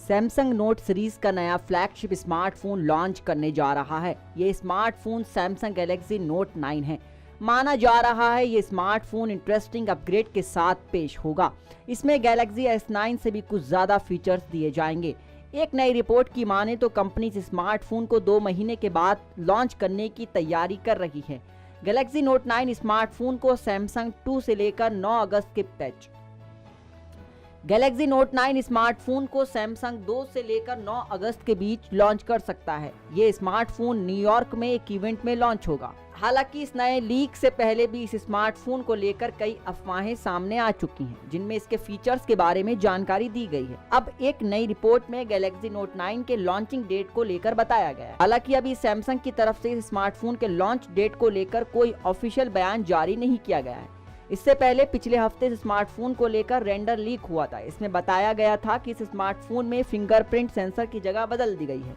Samsung note series का नया flagship smartphone launch करने जा रहा है। ये स्मार्टफोन सैमसंग गैलेक्सी नोट 9 है। माना जा रहा है ये स्मार्टफोन इंटरेस्टिंग अपग्रेड के साथ पेश होगा। इसमें गैलेक्सी S9 से भी कुछ ज्यादा फीचर्स दिए जाएंगे। एक नई रिपोर्ट की माने तो कंपनी इस स्मार्टफोन को 2 महीने के बाद लॉन्च करने की तैयारी कर रही है। गैलेक्सी नोट 9 स्मार्टफोन को सैमसंग 2 से लेकर 9 अगस्त के बीच गैलेक्सी नोट 9 स्मार्टफोन को सैमसंग 2 से लेकर 9 अगस्त के बीच लॉन्च कर सकता है। ये स्मार्टफोन न्यूयॉर्क में एक इवेंट में लॉन्च होगा। हालांकि इस नए लीक से पहले भी इस स्मार्टफोन को लेकर कई अफवाहें सामने आ चुकी हैं, जिनमें इसके फीचर्स के बारे में जानकारी दी गई है। अब एक नई रिपोर्ट में गैलेक्सी नोट 9 के लॉन्चिंग डेट को लेकर बताया गया है। हालांकि अभी सैमसंग की तरफ से इस स्मार्टफोन के लॉन्च डेट को लेकर कोई ऑफिशियल बयान जारी नहीं किया गया है। इससे पहले पिछले हफ्ते इस स्मार्टफोन को लेकर रेंडर लीक हुआ था। इसमें बताया गया था कि इस स्मार्टफोन में फिंगरप्रिंट सेंसर की जगह बदल दी गई है।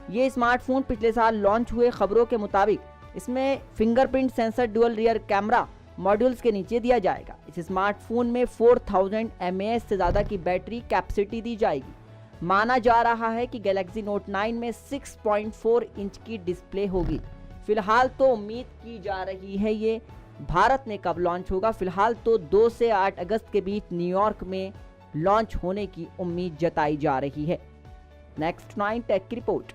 ये स्मार्टफोन पिछले साल लॉन्च हुए खबरों के मुताबिक इसमें fingerprint sensor dual rear camera modules के नीचे दिया जाएगा। इस स्मार्टफोन में 4000 mAh से ज्यादा की बैटरी कैपेसिटी दी जाएगी। माना जा रहा है कि गैलेक्सी नोट 9 में 6.4 इंच की डिस्प्ले होगी। फिलहाल तो उम्मीद की जा रही है ये भारत में कब लॉन्च होगा। फिलहाल तो 2 से 8 अगस्त के बीच न्यूयॉर्क में लॉन्च होने की उम्मीद जताई जा रही है। नेक्स्ट 9 टेक की रिपोर्ट।